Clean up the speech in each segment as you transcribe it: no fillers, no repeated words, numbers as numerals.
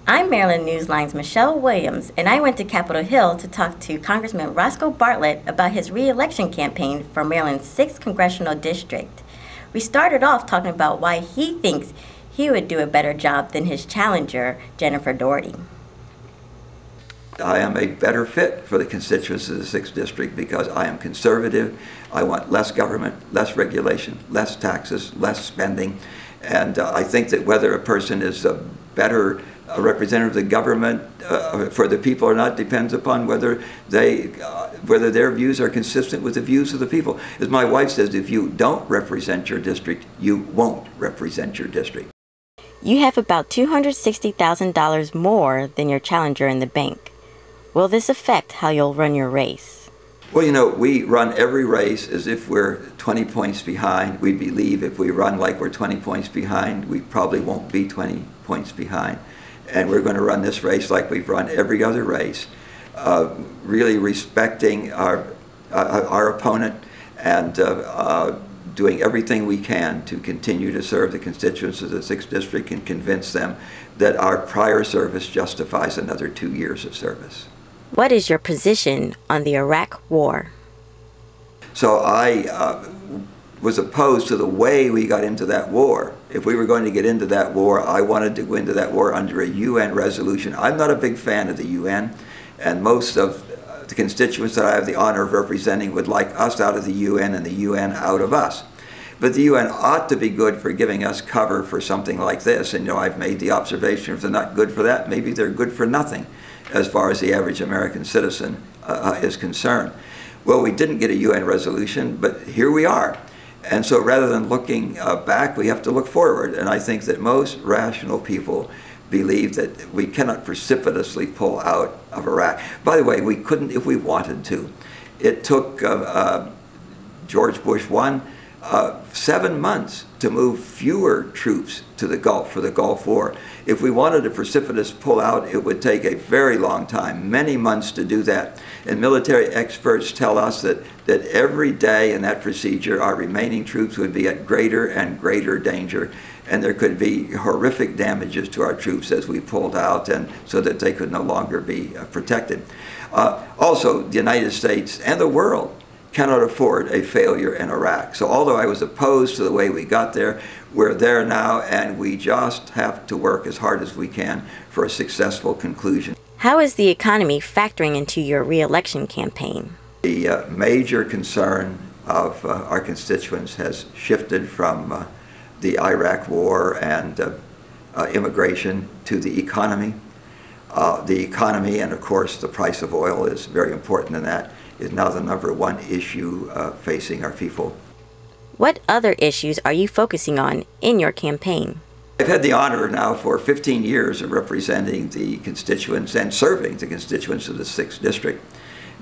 I'm Maryland Newsline's Michelle Williams, and I went to Capitol Hill to talk to Congressman Roscoe Bartlett about his re-election campaign for Maryland's 6th Congressional District. We started off talking about why he thinks he would do a better job than his challenger, Jennifer Doherty. I am a better fit for the constituents of the 6th District because I am conservative. I want less government, less regulation, less taxes, less spending. And I think that whether a person is a better representative of the government for the people or not depends upon whether their views are consistent with the views of the people. As my wife says, if you don't represent your district, you won't represent your district. You have about $260,000 more than your challenger in the bank. Will this affect how you'll run your race? Well, you know, we run every race as if we're 20 points behind. We believe if we run like we're 20 points behind, we probably won't be 20 points behind. And we're going to run this race like we've run every other race, really respecting our opponent and doing everything we can to continue to serve the constituents of the 6th District and convince them that our prior service justifies another 2 years of service. What is your position on the Iraq War? So I was opposed to the way we got into that war. If we were going to get into that war, I wanted to go into that war under a UN resolution. I'm not a big fan of the UN, and most of the constituents that I have the honor of representing would like us out of the UN and the UN out of us. But the UN ought to be good for giving us cover for something like this. And you know, I've made the observation, if they're not good for that, maybe they're good for nothing as far as the average American citizen is concerned. Well, we didn't get a UN resolution, but here we are. And so rather than looking back, we have to look forward. And I think that most rational people believe that we cannot precipitously pull out of Iraq. By the way, we couldn't if we wanted to. It took George Bush I 7 months to move fewer troops to the Gulf for the Gulf War. If we wanted a precipitous pullout, it would take a very long time, many months to do that. And military experts tell us that every day in that procedure, our remaining troops would be at greater and greater danger, and there could be horrific damages to our troops as we pulled out, and so that they could no longer be protected. Also, the United States and the world cannot afford a failure in Iraq. So although I was opposed to the way we got there, we're there now, and we just have to work as hard as we can for a successful conclusion. How is the economy factoring into your re-election campaign? The major concern of our constituents has shifted from the Iraq war and immigration to the economy. The economy, and of course the price of oil is very important in that, is now the #1 issue facing our people. What other issues are you focusing on in your campaign? I've had the honor now for 15 years of representing the constituents and serving the constituents of the 6th District.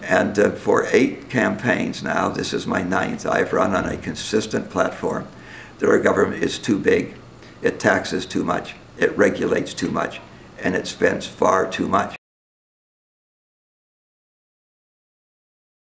And for 8 campaigns now, this is my 9th, I've run on a consistent platform that our government is too big, it taxes too much, it regulates too much, and it spends far too much.